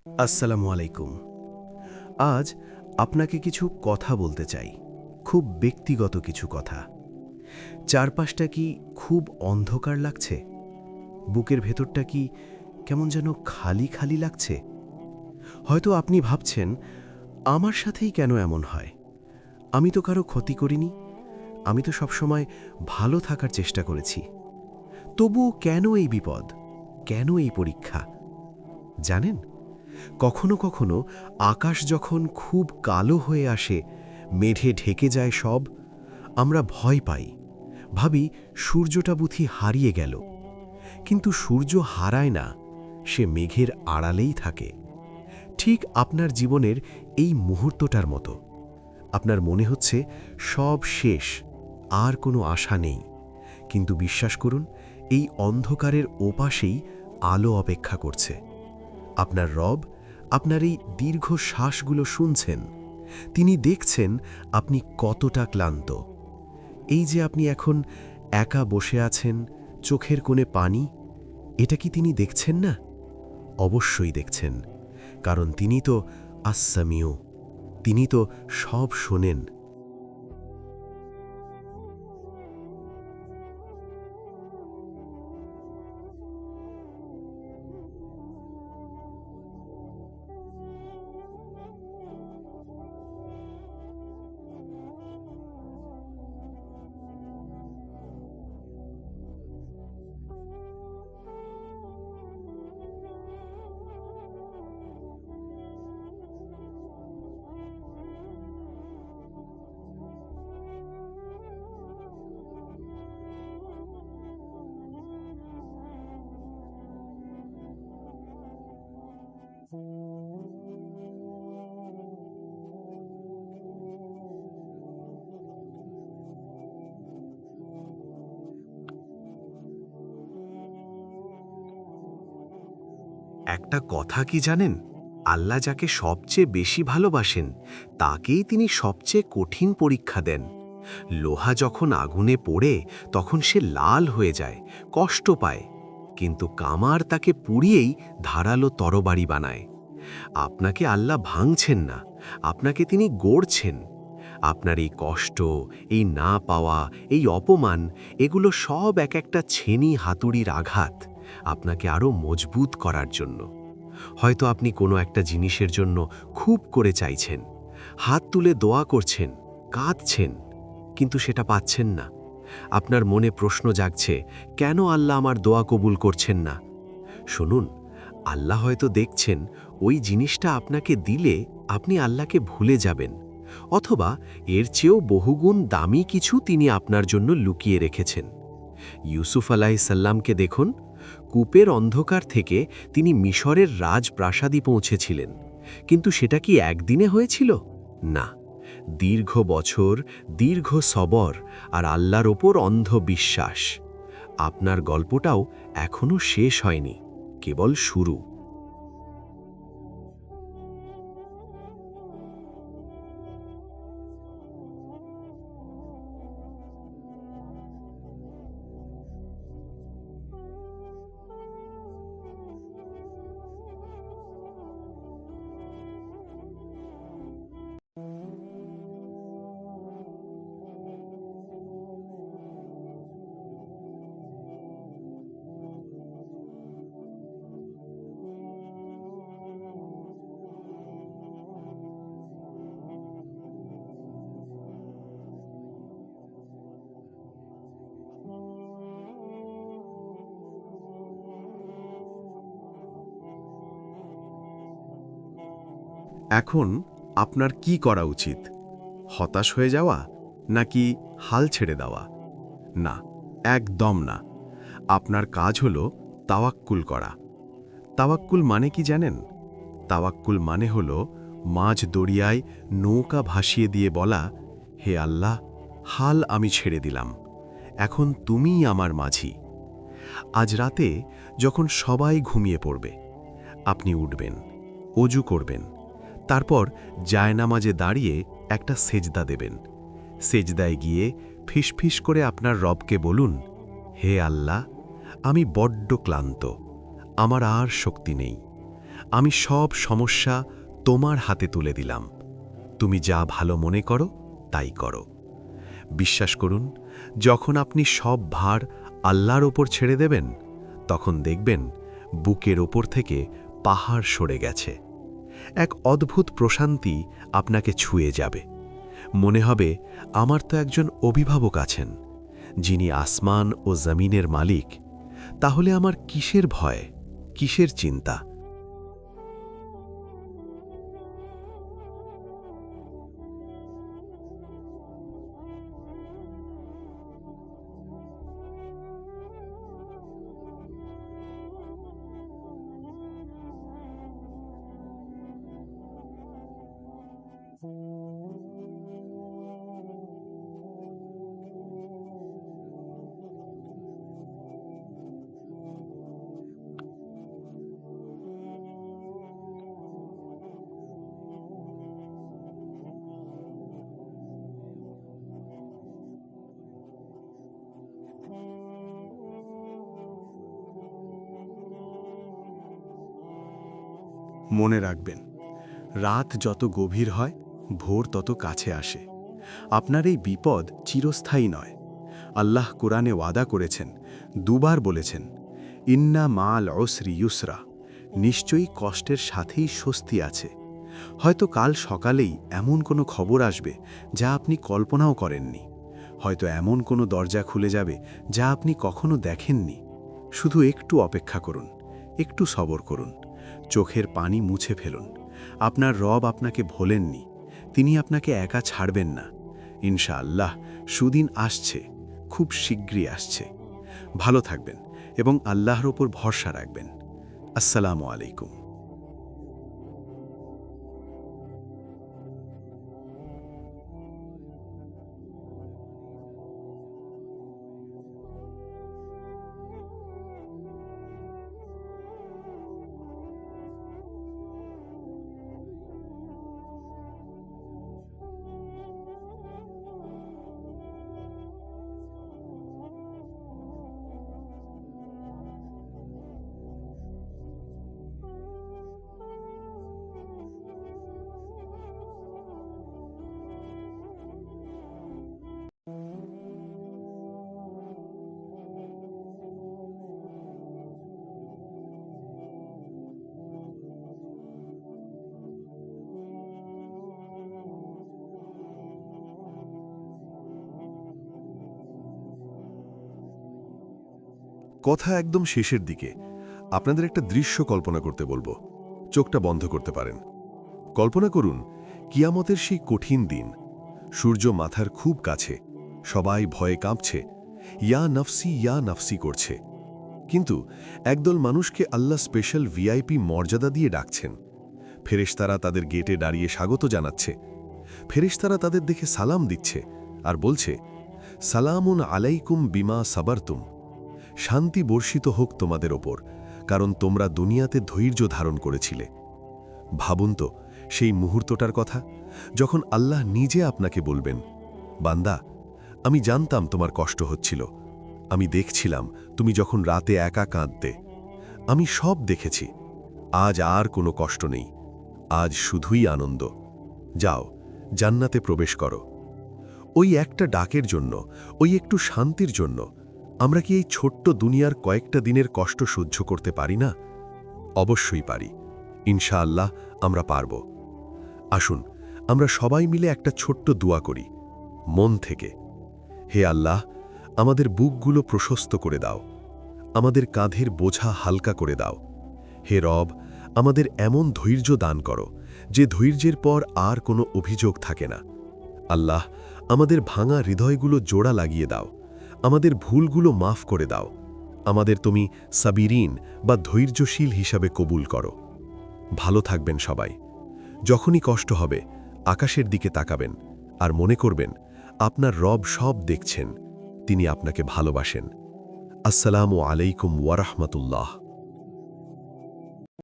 আসসালামু আলাইকুম। আজ আপনাকে কিছু কথা বলতে চাই, খুব ব্যক্তিগত কিছু কথা। চারপাশটা কি খুব অন্ধকার লাগছে? বুকের ভেতরটা কি কেমন যেন খালি খালি লাগছে? হয়তো আপনি ভাবছেন, আমার সাথেই কেন এমন হয়? আমি তো কারো ক্ষতি করিনি, আমি তো সবসময় ভালো থাকার চেষ্টা করেছি। তবুও কেন এই বিপদ? কেন এই পরীক্ষা? জানেন, কখনো কখনো আকাশ যখন খুব কালো হয়ে আসে, মেঘে ঢেকে যায় সব, আমরা ভয় পাই, ভাবি সূর্যটা বুঝি হারিয়ে গেল। কিন্তু সূর্য হারায় না, সে মেঘের আড়ালেই থাকে। ঠিক আপনার জীবনের এই মুহূর্তটার মতো। আপনার মনে হচ্ছে সব শেষ, আর কোনো আশা নেই। কিন্তু বিশ্বাস করুন, এই অন্ধকারের ওপাশেই আলো অপেক্ষা করছে। আপনার রব আপনার এই দীর্ঘ শ্বাসগুলো শুনছেন। তিনি দেখছেন আপনি কতটা ক্লান্ত। এই যে আপনি এখন একা বসে আছেন, চোখের কোণে পানি, এটা কি তিনি দেখছেন না? অবশ্যই দেখছেন, কারণ তিনি তো আস-সামিউ, তিনি তো সব শোনেন। একটা কথা কি জানেন? আল্লাহ যাকে সবচেয়ে বেশি ভালোবাসেন, তাকেই তিনি সবচেয়ে কঠিন পরীক্ষা দেন। লোহা যখন আগুনে পড়ে, তখন সে লাল হয়ে যায়, কষ্ট পায়, কিন্তু কামার তাকে পুড়িয়েই ধারালো তরবারি বানায়। আপনাকে আল্লাহ ভাঙছেন না, আপনাকে তিনি গড়ছেন। আপনার এই কষ্ট, এই না পাওয়া, এই অপমান, এগুলো সব এক একটা ছেনি হাতুড়ির আঘাত, আপনাকে আরও মজবুত করার জন্য। হয়তো আপনি কোনো একটা জিনিসের জন্য খুব করে চাইছেন, হাত তুলে দোয়া করছেন, কাঁদছেন, কিন্তু সেটা পাচ্ছেন না। আপনার মনে প্রশ্ন জাগছে, কেন আল্লাহ আমার দোয়া কবুল করছেন না? শুনুন, আল্লাহ হয়তো দেখছেন ওই জিনিসটা আপনাকে দিলে আপনি আল্লাহকে ভুলে যাবেন, অথবা এর চেয়েও বহুগুণ দামি কিছু তিনি আপনার জন্য লুকিয়ে রেখেছেন। ইউসুফ আলাইসাল্লামকে দেখুন, কূপের অন্ধকার থেকে তিনি মিশরের রাজপ্রাসাদে পৌঁছেছিলেন, কিন্তু সেটা কি একদিনে হয়েছিল? না, দীর্ঘ বছর, দীর্ঘ সবর আর আল্লাহর ওপর অন্ধ বিশ্বাস। আপনার গল্পটাও এখনো শেষ হয়নি, কেবল শুরু। এখন আপনার কি করা উচিত? হতাশ হয়ে যাওয়া, নাকি হাল ছেড়ে দেওয়া? না, একদম না। আপনার কাজ হল তাওয়াক্কুল করা। তাওয়াক্কুল মানে কি জানেন? তাওয়াক্কুল মানে হল মাঝ দরিয়ায় নৌকা ভাসিয়ে দিয়ে বলা, হে আল্লাহ, হাল আমি ছেড়ে দিলাম, এখন তুমিই আমার মাঝি। আজ রাতে যখন সবাই ঘুমিয়ে পড়বে, আপনি উঠবেন, অজু করবেন, তারপর জায়নামাজে দাঁড়িয়ে একটা সেজদা দেবেন। সেজদায় গিয়ে ফিসফিস করে আপনার রবকে বলুন, হে আল্লাহ, আমি বড্ড ক্লান্ত, আমার আর শক্তি নেই, আমি সব সমস্যা তোমার হাতে তুলে দিলাম। তুমি যা ভালো মনে করো তাই করো। বিশ্বাস করুন, যখন আপনি সব ভার আল্লাহর ওপর ছেড়ে দেবেন, তখন দেখবেন বুকের ওপর থেকে পাহাড় সরে গেছে। এক অদ্ভুত প্রশান্তি আপনাকে ছুঁয়ে যাবে। মনে হবে, আমার তো একজন অভিভাবক আছেন, যিনি আসমান ও জমিনের মালিক। তাহলে আমার কিসের ভয়, কিসের চিন্তা? মনে রাখবেন, রাত যত গভীর হয়, ভোর তত কাছে আসে। আপনার এই বিপদ চিরস্থায়ী নয়। আল্লাহ কোরআনে ওয়াদা করেছেন, দুবার বলেছেন, ইন্না মাল ওসরি ইউসরা, নিশ্চয়ই কষ্টের সাথেই স্বস্তি আছে। হয়তো কাল সকালেই এমন কোনো খবর আসবে যা আপনি কল্পনাও করেননি। হয়তো এমন কোনো দরজা খুলে যাবে যা আপনি কখনো দেখেননি। শুধু একটু অপেক্ষা করুন, একটু সবর করুন, চোখের পানি মুছে ফেলুন। আপনার রব আপনাকে ভোলেননি, তিনি আপনাকে একা ছাড়বেন না। ইনশাআল্লাহ সুদিন আসছে, খুব শীঘ্রই আসছে। ভালো থাকবেন এবং আল্লাহর ওপর ভরসা রাখবেন। আসসালামু আলাইকুম। কথা একদম শেষের দিকে আপনাদের একটা দৃশ্য কল্পনা করতে বলবো। চোখটা বন্ধ করতে পারেন। কল্পনা করুন, কিয়ামতের সেই কঠিন দিন। সূর্য মাথার খুব কাছে, সবাই ভয়ে কাঁপছে, ইয়া নফসি করছে। কিন্তু একদল মানুষকে আল্লাহ স্পেশাল ভিআইপি মর্যাদা দিয়ে ডাকছেন। ফেরেশতারা তাদের গেটে দাঁড়িয়ে স্বাগত জানাচ্ছে। ফেরেশতারা তাদের দেখে সালাম দিচ্ছে আর বলছে, সালামুন আলাইকুম বিমা সাবারতুম, শান্তি বর্ষিত হোক তোমাদের ওপর, কারণ তোমরা দুনিয়াতে ধৈর্য ধারণ করেছিলে। ভাবুন তো সেই মুহূর্তটার কথা, যখন আল্লাহ নিজে আপনাকে বলবেন, বান্দা, আমি জানতাম তোমার কষ্ট হচ্ছিল, আমি দেখছিলাম তুমি যখন রাতে একা কাঁদতে, আমি সব দেখেছি। আজ আর কোনো কষ্ট নেই, আজ শুধুই আনন্দ। যাও, জান্নাতে প্রবেশ করো। ওই একটা ডাকের জন্য, ওই একটু শান্তির জন্য আমরা কি এই ছোট্ট দুনিয়ার কয়েকটা দিনের কষ্ট সহ্য করতে পারি না? অবশ্যই পারি, ইনশাআল্লাহ আমরা পারব। আসুন আমরা সবাই মিলে একটা ছোট্ট দোয়া করি, মন থেকে। হে আল্লাহ, আমাদের বুকগুলো প্রশস্ত করে দাও, আমাদের কাঁধের বোঝা হালকা করে দাও। হে রব, আমাদের এমন ধৈর্য দান করো যে ধৈর্যের পর আর কোনো অভিযোগ থাকে না। আল্লাহ, আমাদের ভাঙা হৃদয়গুলো জোড়া লাগিয়ে দাও, আমাদের ভুলগুলো মাফ করে দাও। আমাদের তুমি সাবিরিন বা ধৈর্যশীল হিসাবে কবুল করো। ভালো থাকবেন সবাই। যখনই কষ্ট হবে আকাশের দিকে তাকাবেন আর মনে করবেন আপনার রব সব দেখছেন, তিনি আপনাকে ভালোবাসেন। আসসালামু আলাইকুম ওয়া রাহমাতুল্লাহ।